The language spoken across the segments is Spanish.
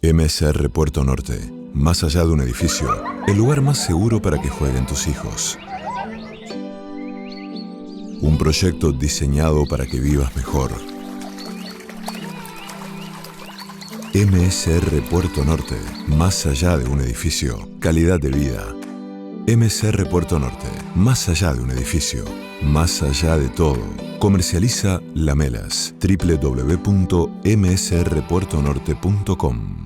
MSR Puerto Norte. Más allá de un edificio, el lugar más seguro para que jueguen tus hijos. Un proyecto diseñado para que vivas mejor. MSR Puerto Norte. Más allá de un edificio, calidad de vida. MSR Puerto Norte. Más allá de un edificio, más allá de todo. Comercializa Lamelas. www.msrpuertonorte.com.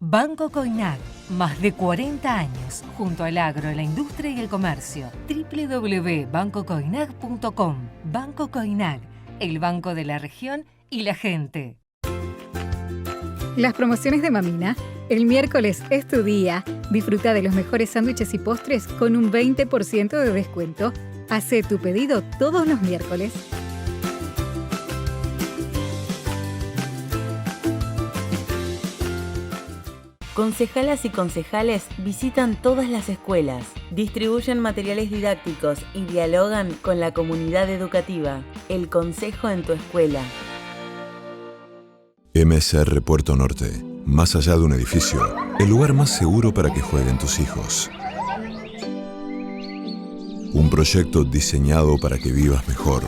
Banco Coinac, más de 40 años, junto al agro, la industria y el comercio. www.bancocoinac.com. Banco Coinac, el banco de la región y la gente. Las promociones de Mamina. El miércoles es tu día. Disfruta de los mejores sándwiches y postres con un 20% de descuento. Hacé tu pedido todos los miércoles. Concejalas y concejales visitan todas las escuelas, distribuyen materiales didácticos y dialogan con la comunidad educativa. El consejo en tu escuela. MSR Puerto Norte. Más allá de un edificio, el lugar más seguro para que jueguen tus hijos. Un proyecto diseñado para que vivas mejor.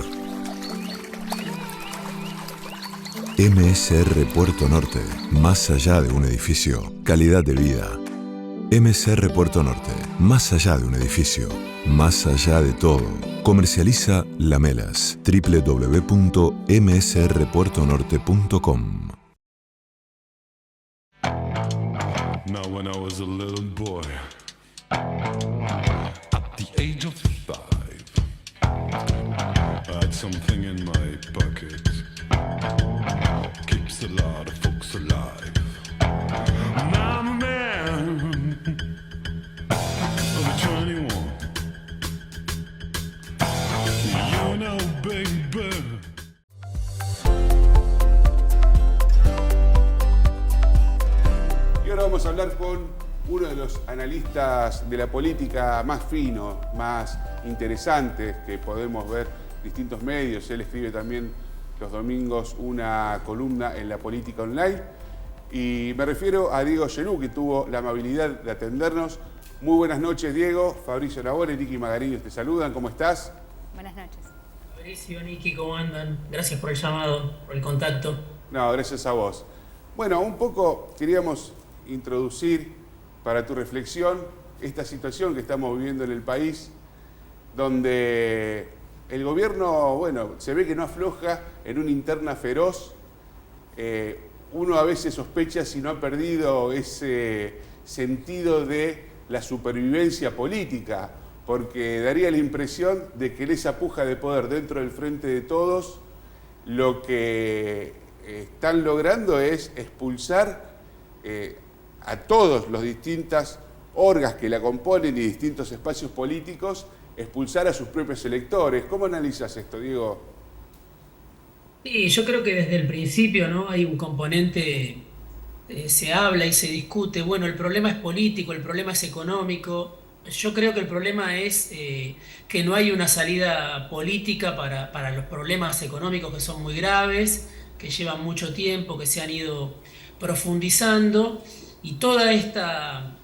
MSR Puerto Norte. Más allá de un edificio, calidad de vida. MSR Puerto Norte. Más allá de un edificio, más allá de todo. Comercializa Lamelas. www.msrpuertonorte.com. Now when I was a little boy, at the age of 5, I had something in my pocket, keeps a lot of folks alive. Now I'm a man of 21, you know baby. Y ahora vamos a hablar con uno de los analistas de la política más fino, más interesantes que podemos ver en distintos medios. Él escribe también los domingos una columna en La Política Online. Y me refiero a Diego Genú, que tuvo la amabilidad de atendernos. Muy buenas noches, Diego. Fabricio Nabone, Nicky Magariños te saludan. ¿Cómo estás? Buenas noches. Fabricio, Nicky, ¿cómo andan? Gracias por el llamado, por el contacto. No, gracias a vos. Bueno, un poco queríamos introducir para tu reflexión esta situación que estamos viviendo en el país, donde el gobierno, bueno, se ve que no afloja en una interna feroz. Uno a veces sospecha si no ha perdido ese sentido de la supervivencia política, porque daría la impresión de que en esa puja de poder dentro del Frente de Todos, lo que están logrando es expulsar a todos los distintas orgas que la componen y distintos espacios políticos, expulsar a sus propios electores. ¿Cómo analizas esto, Diego? Sí, yo creo que desde el principio, ¿no? Hay un componente, se habla y se discute, bueno, el problema es político, el problema es económico. Yo creo que el problema es que no hay una salida política para los problemas económicos que son muy graves, que llevan mucho tiempo, que se han ido profundizando. Y toda esta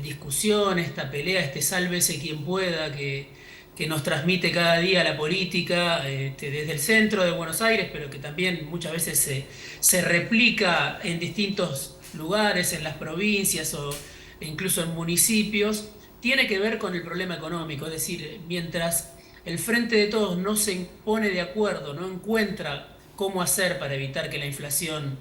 discusión, esta pelea, este sálvese quien pueda que nos transmite cada día la política desde el centro de Buenos Aires, pero que también muchas veces se replica en distintos lugares, en las provincias o incluso en municipios, tiene que ver con el problema económico. Es decir, mientras el Frente de Todos no se pone de acuerdo, no encuentra cómo hacer para evitar que la inflación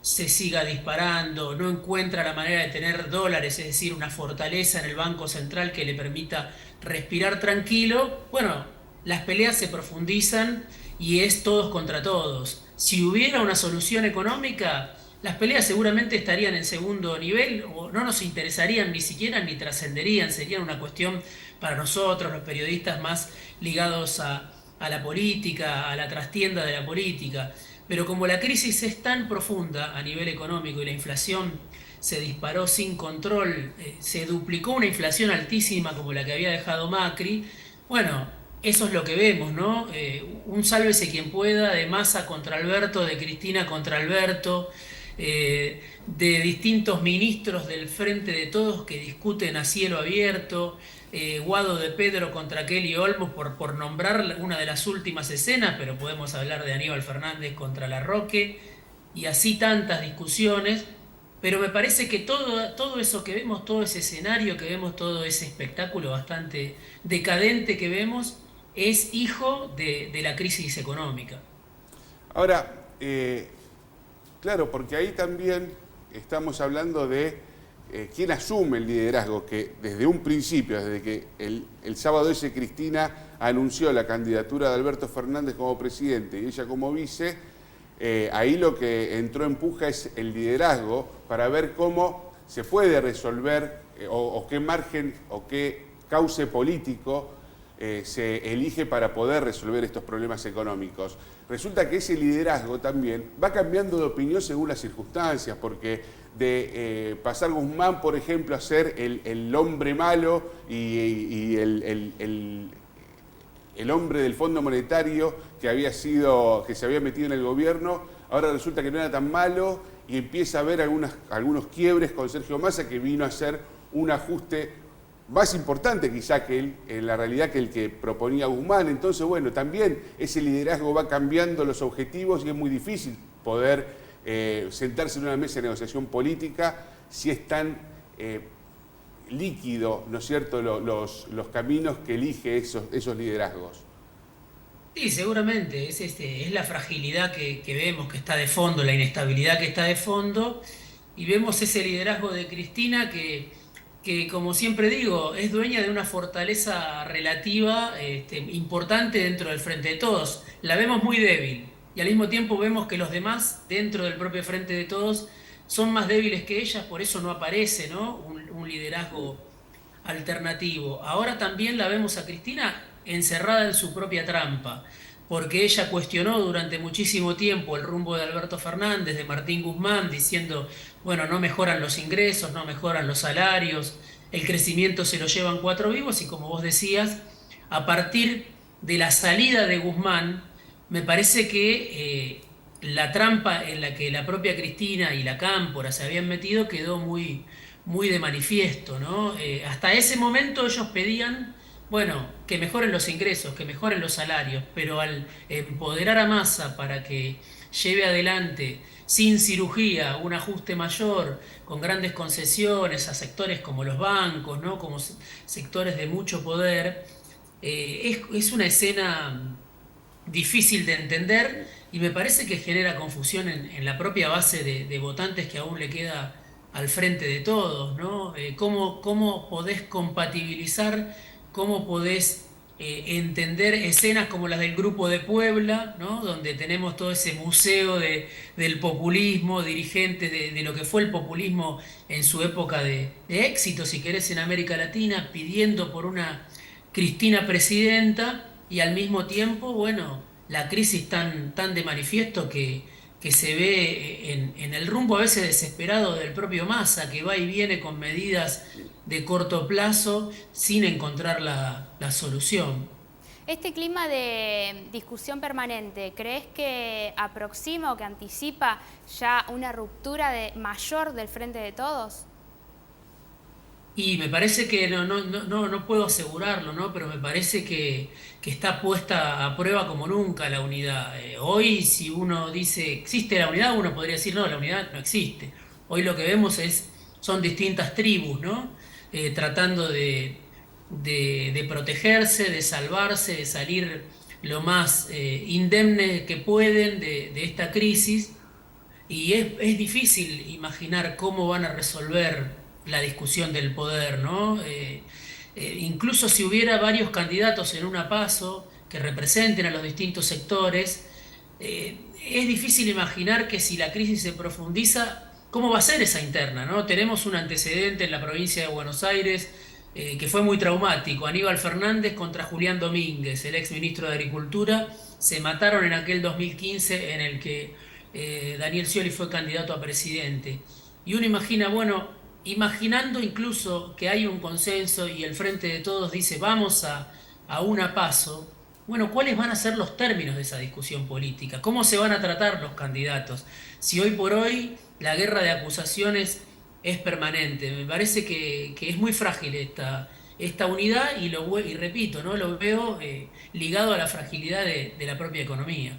se siga disparando, no encuentra la manera de tener dólares, es decir, una fortaleza en el Banco Central que le permita respirar tranquilo, bueno, las peleas se profundizan y es todos contra todos. Si hubiera una solución económica, las peleas seguramente estarían en segundo nivel o no nos interesarían ni siquiera ni trascenderían, serían una cuestión para nosotros, los periodistas más ligados a la política, a la trastienda de la política. Pero como la crisis es tan profunda a nivel económico y la inflación se disparó sin control, se duplicó una inflación altísima como la que había dejado Macri, bueno, eso es lo que vemos, ¿no? Un sálvese quien pueda, de Massa contra Alberto, de Cristina contra Alberto, de distintos ministros del Frente de Todos que discuten a cielo abierto, Guado de Pedro contra Kelly Olmos por nombrar una de las últimas escenas, pero podemos hablar de Aníbal Fernández contra Larroque, y así tantas discusiones. Pero me parece que todo eso que vemos, todo ese escenario que vemos, todo ese espectáculo bastante decadente que vemos, es hijo de la crisis económica. Ahora, claro, porque ahí también estamos hablando de quién asume el liderazgo, que desde un principio, desde que el sábado ese Cristina anunció la candidatura de Alberto Fernández como presidente y ella como vice, ahí lo que entró en puja es el liderazgo para ver cómo se puede resolver o qué margen o qué cauce político se elige para poder resolver estos problemas económicos. Resulta que ese liderazgo también va cambiando de opinión según las circunstancias, porque de pasar Guzmán, por ejemplo, a ser el hombre malo y el hombre del Fondo Monetario que se había metido en el gobierno, ahora resulta que no era tan malo y empieza a haber algunos quiebres con Sergio Massa, que vino a hacer un ajuste más importante quizá que él, en la realidad, que el que proponía Guzmán. Entonces, bueno, también ese liderazgo va cambiando los objetivos y es muy difícil poder sentarse en una mesa de negociación política si es tan líquido, ¿no es cierto?, los caminos que elige esos liderazgos. Sí, seguramente, es la fragilidad que vemos que está de fondo, la inestabilidad que está de fondo, y vemos ese liderazgo de Cristina que como siempre digo, es dueña de una fortaleza relativa importante dentro del Frente de Todos. La vemos muy débil y al mismo tiempo vemos que los demás dentro del propio Frente de Todos son más débiles que ella, por eso no aparece, ¿no? Un liderazgo alternativo. Ahora también la vemos a Cristina encerrada en su propia trampa, porque ella cuestionó durante muchísimo tiempo el rumbo de Alberto Fernández, de Martín Guzmán, diciendo, bueno, no mejoran los ingresos, no mejoran los salarios, el crecimiento se lo llevan cuatro vivos, y como vos decías, a partir de la salida de Guzmán, me parece que la trampa en la que la propia Cristina y la Cámpora se habían metido quedó muy de manifiesto, ¿no? Hasta ese momento ellos pedían, bueno, que mejoren los ingresos, que mejoren los salarios, pero al empoderar a Massa para que lleve adelante sin cirugía un ajuste mayor, con grandes concesiones a sectores como los bancos, ¿no?, como sectores de mucho poder, es una escena difícil de entender y me parece que genera confusión en la propia base de votantes que aún le queda al Frente de Todos, ¿no? ¿Cómo podés compatibilizar, cómo podés entender escenas como las del Grupo de Puebla, ¿no?, donde tenemos todo ese museo del populismo, dirigentes de lo que fue el populismo en su época de éxito, si querés, en América Latina, pidiendo por una Cristina presidenta, y al mismo tiempo, bueno, la crisis tan de manifiesto que se ve en el rumbo a veces desesperado del propio Massa, que va y viene con medidas de corto plazo sin encontrar la solución. Este clima de discusión permanente, ¿crees que aproxima o que anticipa ya una ruptura mayor del Frente de Todos? Y me parece que no puedo asegurarlo, ¿no? Pero me parece que está puesta a prueba como nunca la unidad. Hoy, si uno dice existe la unidad, uno podría decir no, la unidad no existe. Hoy lo que vemos son distintas tribus, ¿no? Tratando de protegerse, de salvarse, de salir lo más indemne que pueden de esta crisis. Y es difícil imaginar cómo van a resolver la discusión del poder, ¿no? Incluso si hubiera varios candidatos en una PASO que representen a los distintos sectores, es difícil imaginar que si la crisis se profundiza, ¿cómo va a ser esa interna, ¿no? Tenemos un antecedente en la provincia de Buenos Aires que fue muy traumático. Aníbal Fernández contra Julián Domínguez, el ex ministro de Agricultura, se mataron en aquel 2015 en el que Daniel Scioli fue candidato a presidente. Y uno imagina, bueno, imaginando incluso que hay un consenso y el Frente de Todos dice vamos a a una paso, bueno, ¿cuáles van a ser los términos de esa discusión política? ¿Cómo se van a tratar los candidatos? Si hoy por hoy la guerra de acusaciones es permanente, me parece que es muy frágil esta unidad y repito, ¿no? Lo veo ligado a la fragilidad de la propia economía.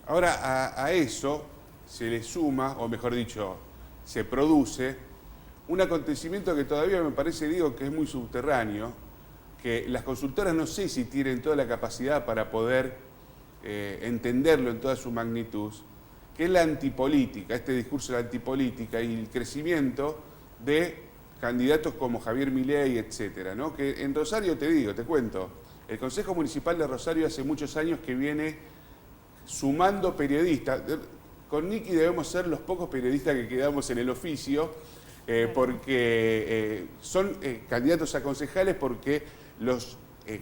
Ahora, a eso se le suma, o mejor dicho, se produce un acontecimiento que todavía me parece, digo, que es muy subterráneo, que las consultoras no sé si tienen toda la capacidad para poder entenderlo en toda su magnitud, que es la antipolítica, este discurso de la antipolítica y el crecimiento de candidatos como Javier Milei, etcétera, ¿no? Que en Rosario, te digo, te cuento, el Consejo Municipal de Rosario hace muchos años que viene sumando periodistas. Con Nicky debemos ser los pocos periodistas que quedamos en el oficio, porque son candidatos a concejales porque los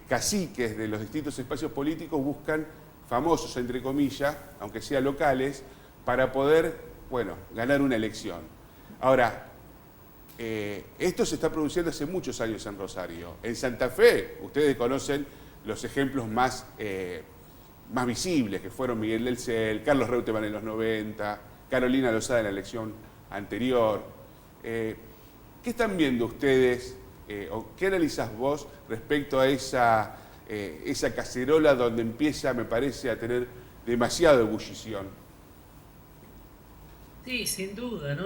caciques de los distintos espacios políticos buscan famosos, entre comillas, aunque sean locales, para poder, bueno, ganar una elección. Ahora, esto se está produciendo hace muchos años en Rosario. En Santa Fe, ustedes conocen los ejemplos más visibles, que fueron Miguel del Cel, Carlos Reutemann en los 90, Carolina Lozada en la elección anterior. ¿Qué están viendo ustedes, o qué analizás vos respecto a esa cacerola donde empieza, me parece, a tener demasiada ebullición? Sí, sin duda, ¿no?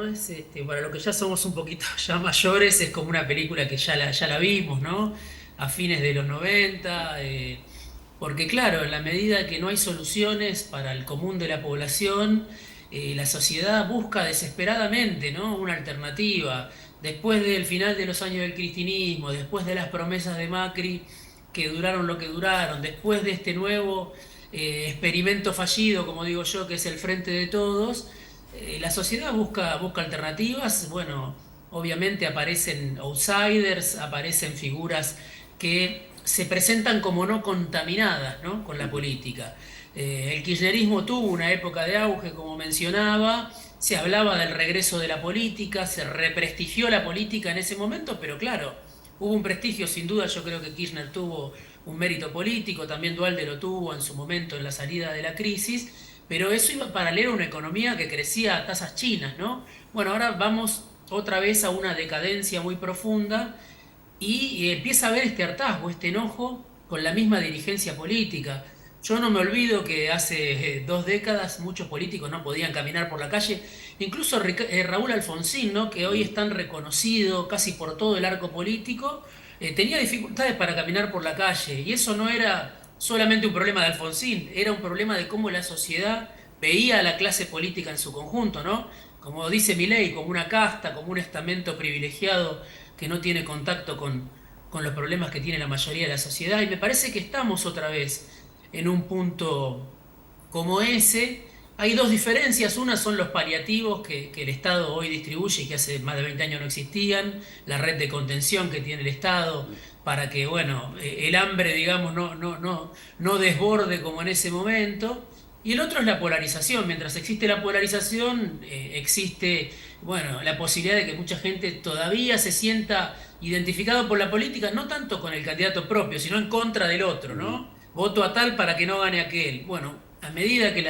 Para los que ya somos un poquito ya mayores, es como una película que ya la vimos, ¿no? A fines de los 90, porque claro, en la medida que no hay soluciones para el común de la población, la sociedad busca desesperadamente, ¿no? Una alternativa. Después del final de los años del cristinismo, después de las promesas de Macri, que duraron lo que duraron, después de este nuevo experimento fallido, como digo yo, que es el Frente de Todos, la sociedad busca alternativas. Bueno, obviamente aparecen outsiders, aparecen figuras que se presentan como no contaminadas, ¿no? Con la política. El kirchnerismo tuvo una época de auge, como mencionaba, se hablaba del regreso de la política, se represtigió la política en ese momento, pero claro, hubo un prestigio, sin duda. Yo creo que Kirchner tuvo un mérito político, también Duhalde lo tuvo en su momento en la salida de la crisis, pero eso iba paralelo a una economía que crecía a tasas chinas, ¿no? Bueno, ahora vamos otra vez a una decadencia muy profunda y empieza a haber este hartazgo, este enojo con la misma dirigencia política. Yo no me olvido que hace 2 décadas muchos políticos no podían caminar por la calle, incluso Raúl Alfonsín, ¿no? Que hoy es tan reconocido casi por todo el arco político, tenía dificultades para caminar por la calle, y eso no era solamente un problema de Alfonsín, era un problema de cómo la sociedad veía a la clase política en su conjunto, ¿no? Como dice Milei, como una casta, como un estamento privilegiado que no tiene contacto con los problemas que tiene la mayoría de la sociedad. Y me parece que estamos otra vez en un punto como ese. Hay dos diferencias: una son los paliativos que el Estado hoy distribuye y que hace más de 20 años no existían, la red de contención que tiene el Estado para que, bueno, el hambre, digamos, no desborde como en ese momento. Y el otro es la polarización. Mientras existe la polarización, existe, bueno, la posibilidad de que mucha gente todavía se sienta identificado por la política, no tanto con el candidato propio, sino en contra del otro, ¿no? Voto a tal para que no gane aquel. Bueno, a medida que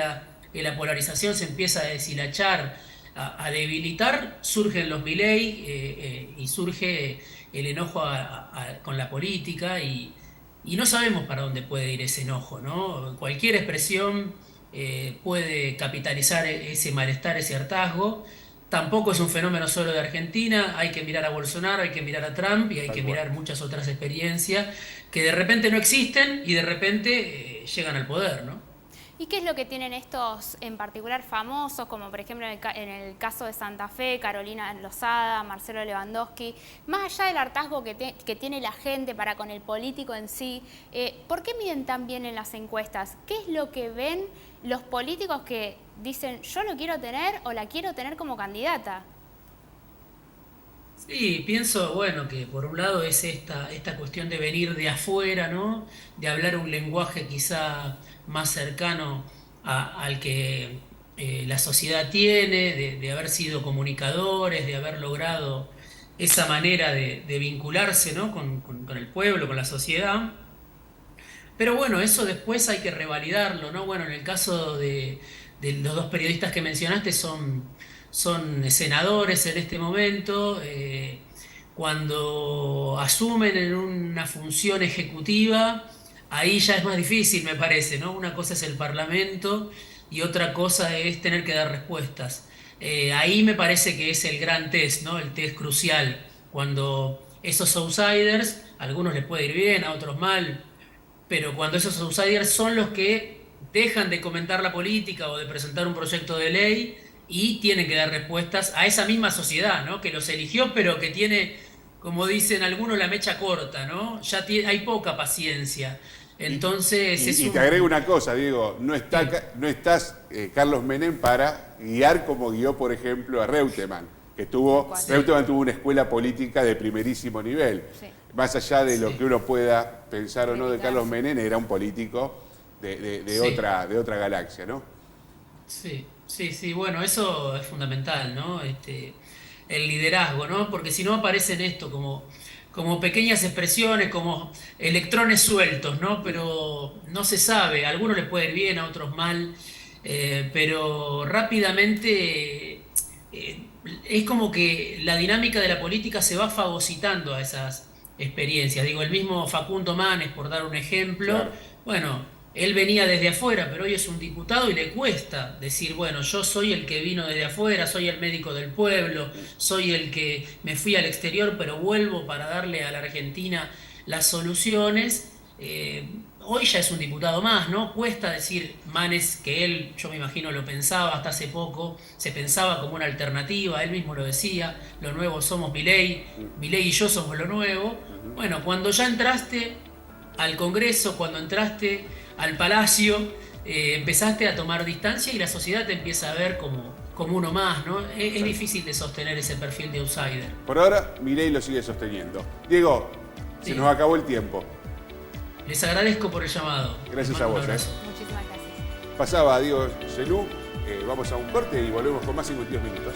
la polarización se empieza a deshilachar, a debilitar, surgen los Milei, y surge el enojo con la política, y no sabemos para dónde puede ir ese enojo, ¿no? Cualquier expresión puede capitalizar ese malestar, ese hartazgo. Tampoco es un fenómeno solo de Argentina, hay que mirar a Bolsonaro, hay que mirar a Trump y hay que mirar muchas otras experiencias que de repente no existen y de repente llegan al poder, ¿no? ¿Y qué es lo que tienen estos en particular famosos, como por ejemplo en el caso de Santa Fe, Carolina Lozada, Marcelo Lewandowski, más allá del hartazgo que tiene la gente para con el político en sí? ¿Por qué miden tan bien en las encuestas? ¿Qué es lo que ven los políticos que dicen yo lo quiero tener o la quiero tener como candidata? Sí, pienso, bueno, que por un lado es esta cuestión de venir de afuera, ¿no? De hablar un lenguaje quizá más cercano al que la sociedad tiene, de haber sido comunicadores, de haber logrado esa manera de vincularse, ¿no? con el pueblo, con la sociedad. Pero bueno, eso después hay que revalidarlo, ¿no? Bueno, en el caso de los dos periodistas que mencionaste son senadores en este momento. Cuando asumen en una función ejecutiva, ahí ya es más difícil, me parece, ¿no? Una cosa es el Parlamento y otra cosa es tener que dar respuestas. Ahí me parece que es el gran test, ¿no? El test crucial. Cuando esos outsiders, a algunos les puede ir bien, a otros mal, pero cuando esos outsiders son los que dejan de comentar la política o de presentar un proyecto de ley y tienen que dar respuestas a esa misma sociedad, ¿no? Que los eligió, pero que tiene, como dicen algunos, la mecha corta, ¿no? Ya hay poca paciencia. Entonces Y te agrego una cosa, Diego, no estás Carlos Menem para guiar como guió, por ejemplo, a Reutemann, Reutemann tuvo una escuela política de primerísimo nivel. Sí. Más allá de lo Sí. que uno pueda pensar o no de Carlos Menem, era un político de Sí. otra galaxia, ¿no? Sí, sí, sí, bueno, eso es fundamental, ¿no? El liderazgo, ¿no? Porque si no aparecen esto como pequeñas expresiones, como electrones sueltos, ¿no? Pero no se sabe, a algunos les puede ir bien, a otros mal, pero rápidamente es como que la dinámica de la política se va fagocitando a esas experiencias. Digo, el mismo Facundo Manes, por dar un ejemplo, Claro. bueno, él venía desde afuera, pero hoy es un diputado y le cuesta decir, bueno, yo soy el que vino desde afuera, soy el médico del pueblo, soy el que me fui al exterior, pero vuelvo para darle a la Argentina las soluciones. Hoy ya es un diputado más, ¿no? Cuesta decir Manes que él, yo me imagino, lo pensaba hasta hace poco, se pensaba como una alternativa, él mismo lo decía, lo nuevo somos Milei, Milei y yo somos lo nuevo. Bueno, cuando ya entraste al Congreso, cuando entraste al Palacio, empezaste a tomar distancia y la sociedad te empieza a ver como uno más, ¿no? Es difícil de sostener ese perfil de outsider. Por ahora, Milei lo sigue sosteniendo. Diego, se Sí. nos acabó el tiempo. Les agradezco por el llamado. Gracias Les a mando un vos. abrazo. Muchísimas gracias. Pasaba Diego Zelú, vamos a un corte y volvemos con más 52 minutos.